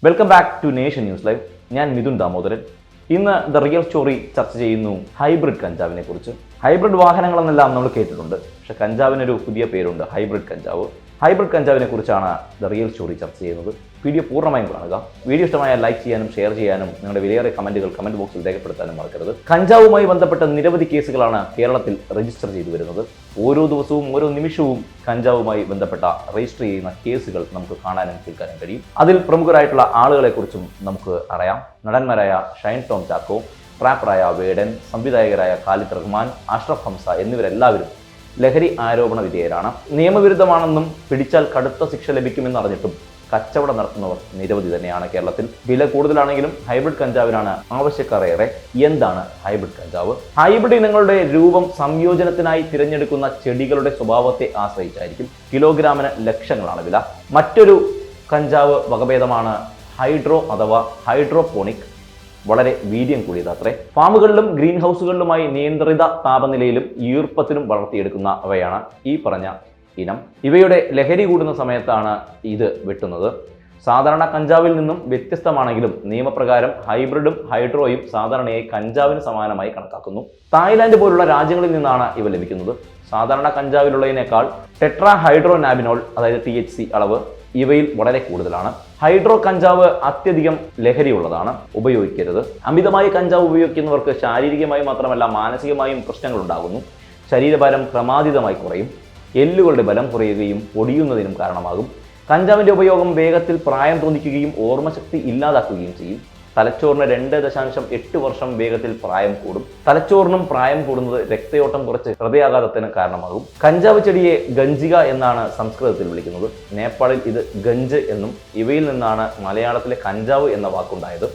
Welcome back to nation news live. ഞാൻ മിഥുൻ ദാമോദരൻ. ഇന്ന് the real story ചർച്ച ചെയ്യുന്നു ഹൈബ്രിഡ് കഞ്ചാവിനെ കുറിച്ച്. ഹൈബ്രിഡ് വാഹനങ്ങളെന്നെല്ലാം നമ്മൾ കേട്ടിട്ടുണ്ട്, പക്ഷെ കഞ്ചാവിനൊരു പുതിയ പേരുണ്ട്, ഹൈബ്രിഡ് കഞ്ചാവ്. ഹൈബ്രിഡ് കഞ്ചാവിനെ കുറിച്ചാണ് ദ റിയൽ സ്റ്റോറി ചർച്ച ചെയ്യുന്നത്. വീഡിയോ പൂർണ്ണമായും കാണുക. വീഡിയോ ഇഷ്ടമായാൽ ലൈക്ക് ചെയ്യാനും ഷെയർ ചെയ്യാനും നിങ്ങളുടെ വിലയേറിയ കമന്റുകൾ കമന്റ് ബോക്സിൽ രേഖപ്പെടുത്താനും മറക്കരുത്. കഞ്ചാവുമായി ബന്ധപ്പെട്ട നിരവധി കേസുകളാണ് കേരളത്തിൽ രജിസ്റ്റർ ചെയ്തു വരുന്നത്. ഓരോ ദിവസവും ഓരോ നിമിഷവും കഞ്ചാവുമായി ബന്ധപ്പെട്ട രജിസ്റ്റർ ചെയ്യുന്ന കേസുകൾ നമുക്ക് കാണാനും കേൾക്കാനും കഴിയും. അതിൽ പ്രമുഖരായിട്ടുള്ള ആളുകളെ കുറിച്ചും നമുക്ക് അറിയാം. നടന്മാരായ ഷൈൻ ടോം ചാക്കോ, റാപ്പറായ വേടൻ, സംവിധായകരായ ഖാലിദ് റഹ്മാൻ, അഷ്റഫ് ഹംസ എന്നിവരെല്ലാവരും ലഹരി ആരോപണ വിധേയരാണ്. നിയമവിരുദ്ധമാണെന്നും പിടിച്ചാൽ കടുത്ത ശിക്ഷ ലഭിക്കുമെന്ന് അറിഞ്ഞിട്ടും കച്ചവടം നടത്തുന്നവർ നിരവധി തന്നെയാണ് കേരളത്തിൽ. വില കൂടുതലാണെങ്കിലും ഹൈബ്രിഡ് കഞ്ചാവിനാണ് ആവശ്യക്കാരേറെ. എന്താണ് ഹൈബ്രിഡ് കഞ്ചാവ്? ഹൈബ്രിഡ് ഇനങ്ങളുടെ രൂപം സംയോജനത്തിനായി തിരഞ്ഞെടുക്കുന്ന ചെടികളുടെ സ്വഭാവത്തെ ആശ്രയിച്ചായിരിക്കും. കിലോഗ്രാമിന് ലക്ഷങ്ങളാണ് വില. മറ്റൊരു കഞ്ചാവ് വകഭേദമാണ് ഹൈഡ്രോ അഥവാ ഹൈഡ്രോപോണിക്. വളരെ വീര്യം കൂടിയതത്രേ. ഫാമുകളിലും ഗ്രീൻ ഹൗസുകളിലുമായി നിയന്ത്രിത താപനിലയിലും ഈർപ്പത്തിലും വളർത്തിയെടുക്കുന്ന അവയാണ് ഈ പറഞ്ഞ ഇനം. ഇവയുടെ ലഹരി കൂടുന്ന സമയത്താണ് ഇത് വെട്ടുന്നത്. സാധാരണ കഞ്ചാവിൽ നിന്നും വ്യത്യസ്തമാണെങ്കിലും നിയമപ്രകാരം ഹൈബ്രിഡും ഹൈഡ്രോയും സാധാരണയായി കഞ്ചാവിന് സമാനമായി കണക്കാക്കുന്നു. തായ്ലാന്റ് പോലുള്ള രാജ്യങ്ങളിൽ നിന്നാണ് ഇവ ലഭിക്കുന്നത്. സാധാരണ കഞ്ചാവിലുള്ളതിനേക്കാൾ ടെട്രാ ഹൈഡ്രോനാബിനോൾ അതായത് THC അളവ് ഇവയിൽ വളരെ കൂടുതലാണ്. ഹൈഡ്രോ കഞ്ചാവ് അത്യധികം ലഹരിയുള്ളതാണ്, ഉപയോഗിക്കരുത്. അമിതമായി കഞ്ചാവ് ഉപയോഗിക്കുന്നവർക്ക് ശാരീരികമായി മാത്രമല്ല മാനസികമായും പ്രശ്നങ്ങൾ ഉണ്ടാകുന്നു. ശരീരഭാരം ക്രമാതീതമായി കുറയും, എല്ലുകളുടെ ബലം കുറയുകയും പൊടിയുന്നതിനും കാരണമാകും. കഞ്ചാവിന്റെ ഉപയോഗം വേഗത്തിൽ പ്രായം തോന്നിക്കുകയും ഓർമ്മശക്തി ഇല്ലാതാക്കുകയും ചെയ്യും. തലച്ചോറിന് 2.8 വർഷം വേഗത്തിൽ പ്രായം കൂടും. തലച്ചോറിനും പ്രായം കൂടുന്നത് രക്തയോട്ടം കുറച്ച് ഹൃദയാഘാതത്തിന് കാരണമാകും. കഞ്ചാവ് ചെടിയെ ഗഞ്ചിക എന്നാണ് സംസ്കൃതത്തിൽ വിളിക്കുന്നത്. നേപ്പാളിൽ ഇത് ഗഞ്ച് എന്നും. ഇവയിൽ നിന്നാണ് മലയാളത്തിലെ കഞ്ചാവ് എന്ന വാക്കുണ്ടായത്.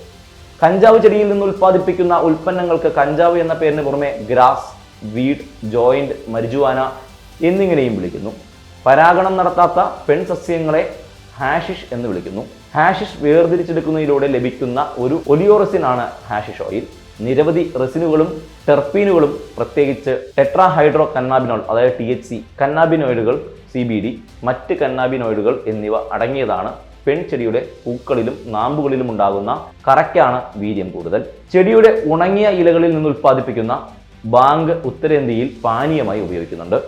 കഞ്ചാവ് ചെടിയിൽ നിന്ന് ഉൽപ്പാദിപ്പിക്കുന്ന ഉൽപ്പന്നങ്ങൾക്ക് കഞ്ചാവ് എന്ന പേരിന് പുറമെ ഗ്രാസ്, വീഡ്, ജോയിന്റ്, മരിജുവാന എന്നിങ്ങനെയും വിളിക്കുന്നു. പരാഗണം നടത്താത്ത പെൺസസ്യങ്ങളെ ഹാഷിഷ് എന്ന് വിളിക്കുന്നു. ഹാഷിഷ് വേർതിരിച്ചെടുക്കുന്നതിലൂടെ ലഭിക്കുന്ന ഒരു ഒലിയോറസിൻ ആണ് ഹാഷിഷ് ഓയിൽ. നിരവധി റെസിനുകളും ടെർപ്പീനുകളും പ്രത്യേകിച്ച് ടെട്രാ ഹൈഡ്രോ കന്നാബിനോൾ അതായത് THC, കന്നാബിനോയിഡുകൾ, CBD, മറ്റ് കന്നാബിനോയിഡുകൾ എന്നിവ അടങ്ങിയതാണ് പെൺചെടിയുടെ പൂക്കളിലും നാമ്പുകളിലും ഉണ്ടാകുന്ന കറയ്ക്കാണ് വീര്യം കൂടുതൽ. ചെടിയുടെ ഉണങ്ങിയ ഇലകളിൽ നിന്ന് ഉൽപ്പാദിപ്പിക്കുന്ന ബാങ്ക് ഉത്തരേന്ത്യയിൽ പാനീയമായി ഉപയോഗിക്കുന്നുണ്ട്.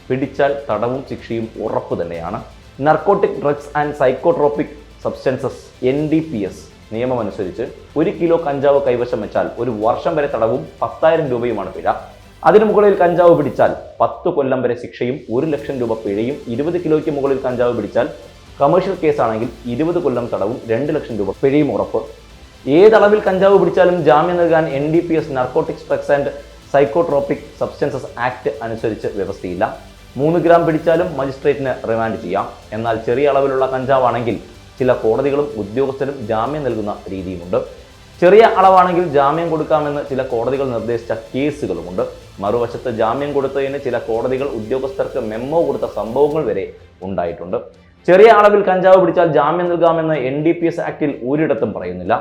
പിടിച്ചാൽ തടവും ശിക്ഷയും ഉറപ്പു തന്നെയാണ്. Narcotic drugs and psychotropic substances NDPS നിയമമനുസരിച്ച് 1 കിലോ കഞ്ചാവ് കൈവശം വെച്ചാൽ 1 വർഷം വരെ തടവും 10,000 രൂപയുമാണ് പിഴ. അതിനു മുകളിൽ കഞ്ചാവ് പിടിച്ചാൽ 10 കൊല്ലം വരെ ശിക്ഷയും 1 ലക്ഷം രൂപ പിഴയും. 20 കിലോയ്ക്ക് മുകളിൽ കഞ്ചാവ് പിടിച്ചാൽ കമേഴ്ഷ്യൽ കേസാണെങ്കിൽ 20 കൊല്ലം തടവും 2 ലക്ഷം രൂപ പിഴയും ഉറപ്പ്. ഏതളവിൽ കഞ്ചാവ് പിടിച്ചാലും ജാമ്യം നൽകാൻ NDPS narcotics drugs and psychotropic substances act അനുസരിച്ച് വ്യവസ്ഥയില്ല. 3 ഗ്രാം പിടിച്ചാലും മജിസ്ട്രേറ്റിന് റിമാൻഡ് ചെയ്യാം. എന്നാൽ ചെറിയ അളവിലുള്ള കഞ്ചാവാണെങ്കിൽ ചില കോടതികളും ഉദ്യോഗസ്ഥരും ജാമ്യം നൽകുന്ന രീതിയുമുണ്ട്. ചെറിയ അളവാണെങ്കിൽ ജാമ്യം കൊടുക്കാമെന്ന് ചില കോടതികൾ നിർദ്ദേശിച്ച കേസുകളുമുണ്ട്. മറുവശത്ത് ജാമ്യം കൊടുത്തതിന് ചില കോടതികൾ ഉദ്യോഗസ്ഥർക്ക് മെമ്മോ കൊടുത്ത സംഭവങ്ങൾ വരെ ഉണ്ടായിട്ടുണ്ട്. ചെറിയ അളവിൽ കഞ്ചാവ് പിടിച്ചാൽ ജാമ്യം നൽകാമെന്ന് NDPS ആക്ടിൽ ഒരിടത്തും പറയുന്നില്ല.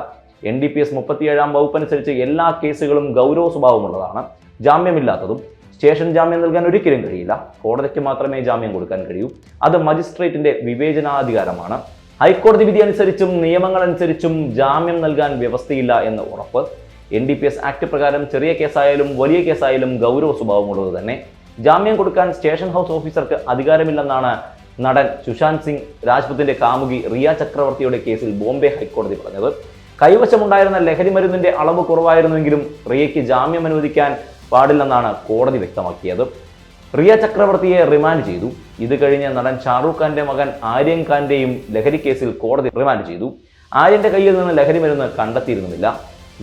NDPS 37-ാം വകുപ്പ് അനുസരിച്ച് എല്ലാ കേസുകളും ഗൗരവ സ്വഭാവമുള്ളതാണ്. ജാമ്യമില്ലാത്തതും സ്റ്റേഷൻ ജാമ്യം നൽകാൻ ഒരിക്കലും കഴിയില്ല. കോടതിക്ക് മാത്രമേ ജാമ്യം കൊടുക്കാൻ കഴിയൂ. അത് മജിസ്ട്രേറ്റിന്റെ വിവേചനാധികാരമാണ്. ഹൈക്കോടതി വിധി അനുസരിച്ചും നിയമങ്ങൾ അനുസരിച്ചും ജാമ്യം നൽകാൻ വ്യവസ്ഥയില്ല എന്ന് ഉറപ്പ്. NDPS ആക്ട് പ്രകാരം ചെറിയ കേസായാലും വലിയ കേസായാലും ഗൗരവ സ്വഭാവമുള്ളത് തന്നെ. ജാമ്യം കൊടുക്കാൻ സ്റ്റേഷൻ ഹൗസ് ഓഫീസർക്ക് അധികാരമില്ലെന്നാണ് നടൻ സുശാന്ത് സിംഗ് രാജ്പുത്തിന്റെ കാമുകി റിയ ചക്രവർത്തിയുടെ കേസിൽ ബോംബെ ഹൈക്കോടതി പറഞ്ഞത്. കൈവശമുണ്ടായിരുന്ന ലഹരി മരുന്നിന്റെ അളവ് കുറവായിരുന്നുവെങ്കിലും റിയയ്ക്ക് ജാമ്യം അനുവദിക്കാൻ പാടില്ലെന്നാണ് കോടതി വ്യക്തമാക്കിയത്. റിയ ചക്രവർത്തിയെ റിമാൻഡ് ചെയ്തു. ഇത് കഴിഞ്ഞ് നടൻ ഷാറൂഖ് ഖാന്റെ മകൻ ആര്യൻ ഖാന്റെയും ലഹരി കേസിൽ കോടതി റിമാൻഡ് ചെയ്തു. ആര്യന്റെ കയ്യിൽ നിന്ന് ലഹരി മരുന്ന് കണ്ടെത്തിയിരുന്നില്ല.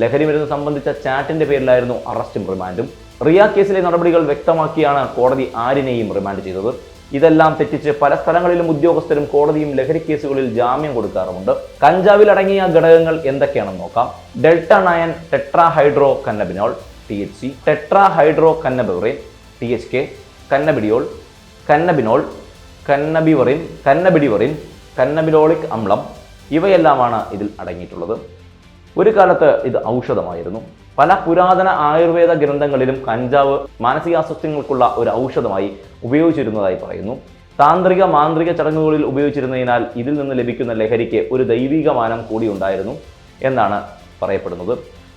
ലഹരി മരുന്ന് സംബന്ധിച്ച ചാറ്റിന്റെ പേരിലായിരുന്നു അറസ്റ്റും റിമാൻഡും. റിയ കേസിലെ നടപടികൾ വ്യക്തമാക്കിയാണ് കോടതി ആര്യനെയും റിമാൻഡ് ചെയ്തത്. ഇതെല്ലാം തെറ്റിച്ച് പല സ്ഥലങ്ങളിലും ഉദ്യോഗസ്ഥരും കോടതിയും ലഹരി കേസുകളിൽ ജാമ്യം കൊടുക്കാറുമുണ്ട്. കഞ്ചാവിൽ അടങ്ങിയ ഘടകങ്ങൾ എന്തൊക്കെയാണെന്ന് നോക്കാം. Delta nine tetra hydro cannabinol THC, tetra hydro cannabivarin THK, cannabidiol, cannabinol, cannabidivarin, cannabinolic അമ്ലം ഇവയെല്ലാമാണ് ഇതിൽ അടങ്ങിയിട്ടുള്ളത്. ഒരു കാലത്ത് ഇത് ഔഷധമായിരുന്നു. പല പുരാതന ആയുർവേദ ഗ്രന്ഥങ്ങളിലും കഞ്ചാവ് മാനസികാസ്വാസ്ഥ്യങ്ങൾക്കുള്ള ഒരു ഔഷധമായി ഉപയോഗിച്ചിരുന്നതായി പറയുന്നു. താന്ത്രിക മാന്ത്രിക ചടങ്ങുകളിൽ ഉപയോഗിച്ചിരുന്നതിനാൽ ഇതിൽ നിന്ന് ലഭിക്കുന്ന ലഹരിക്ക് ഒരു ദൈവിക മാനം കൂടി ഉണ്ടായിരുന്നു എന്നാണ് പറയപ്പെടുന്നത്.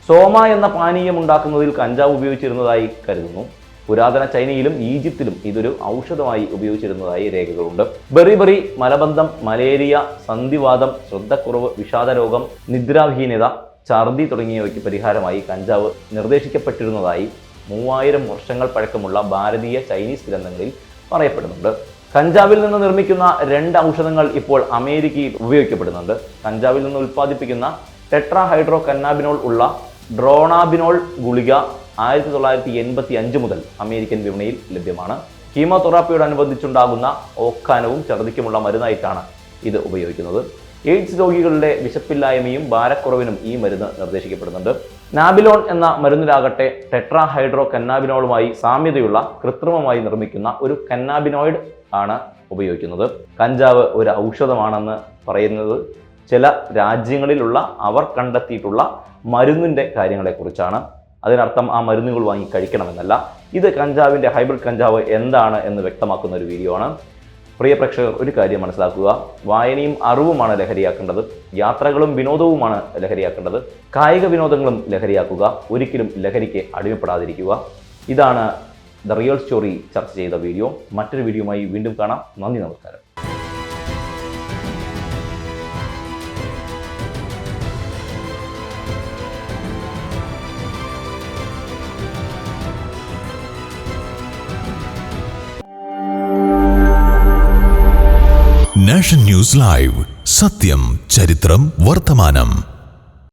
സോമ എന്ന പാനീയം ഉണ്ടാക്കുന്നതിൽ കഞ്ചാവ് ഉപയോഗിച്ചിരുന്നതായി കരുതുന്നു. പുരാതന ചൈനയിലും ഈജിപ്തിലും ഇതൊരു ഔഷധമായി ഉപയോഗിച്ചിരുന്നതായി രേഖകളുണ്ട്. ബെറിബറി മലബന്ധം, മലേറിയ, സന്ധിവാതം, ശ്രദ്ധക്കുറവ്, വിഷാദരോഗം, നിദ്രാഹീനത, ഛർദി തുടങ്ങിയവയ്ക്ക് പരിഹാരമായി കഞ്ചാവ് നിർദ്ദേശിക്കപ്പെട്ടിരുന്നതായി 3000 വർഷങ്ങൾ പഴക്കമുള്ള ഭാരതീയ ചൈനീസ് ഗ്രന്ഥങ്ങളിൽ പറയപ്പെടുന്നുണ്ട്. കഞ്ചാവിൽ നിന്ന് നിർമ്മിക്കുന്ന 2 ഔഷധങ്ങൾ ഇപ്പോൾ അമേരിക്കയിൽ ഉപയോഗിക്കപ്പെടുന്നുണ്ട്. കഞ്ചാവിൽ നിന്ന് ഉൽപ്പാദിപ്പിക്കുന്ന ടെട്രാ ഹൈഡ്രോ കന്നാബിനോൾ ഉള്ള ഡ്രോണാബിനോൾ ഗുളിക 1985 മുതൽ അമേരിക്കൻ വിപണിയിൽ ലഭ്യമാണ്. കീമോതെറാപ്പിയോടനുബന്ധിച്ചുണ്ടാകുന്ന ഓക്കാനവും ഛർദിക്കുമുള്ള മരുന്നായിട്ടാണ് ഇത് ഉപയോഗിക്കുന്നത്. എയ്ഡ്സ് രോഗികളുടെ വിശപ്പില്ലായ്മയും ഭാരക്കുറവിനും ഈ മരുന്ന് നിർദ്ദേശിക്കപ്പെടുന്നുണ്ട്. നാബിലോൺ എന്ന മരുന്നിലാകട്ടെ ടെട്രാ ഹൈഡ്രോ കന്നാബിനോളുമായി സാമ്യതയുള്ള കൃത്രിമമായി നിർമ്മിക്കുന്ന ഒരു കന്നാബിനോയിഡ് ആണ് ഉപയോഗിക്കുന്നത്. കഞ്ചാവ് ഒരു ഔഷധമാണെന്ന് പറയുന്നത് ചില രാജ്യങ്ങളിലുള്ള അവർ കണ്ടെത്തിയിട്ടുള്ള മരുന്നിൻ്റെ കാര്യങ്ങളെക്കുറിച്ചാണ്. അതിനർത്ഥം ആ മരുന്നുകൾ വാങ്ങി കഴിക്കണമെന്നല്ല. ഇത് കഞ്ചാവിൻ്റെ ഹൈബ്രിഡ് കഞ്ചാവ് എന്താണ് എന്ന് വ്യക്തമാക്കുന്ന ഒരു വീഡിയോ ആണ്. പ്രിയ പ്രേക്ഷകർ, ഒരു കാര്യം മനസ്സിലാക്കുക. വായനയും അറിവുമാണ് ലഹരിയാക്കേണ്ടത്. യാത്രകളും വിനോദവുമാണ് ലഹരിയാക്കേണ്ടത്. കായിക വിനോദങ്ങളും ലഹരിയാക്കുക. ഒരിക്കലും ലഹരിക്ക് അടിമപ്പെടാതിരിക്കുക. ഇതാണ് ദ റിയൽ സ്റ്റോറി ചർച്ച ചെയ്ത വീഡിയോ. മറ്റൊരു വീഡിയോയുമായി വീണ്ടും കാണാം. നന്ദി, നമസ്കാരം. നാഷൻ ന്യൂസ് ലൈവ്, സത്യം, ചരിത്രം, വർത്തമാനം.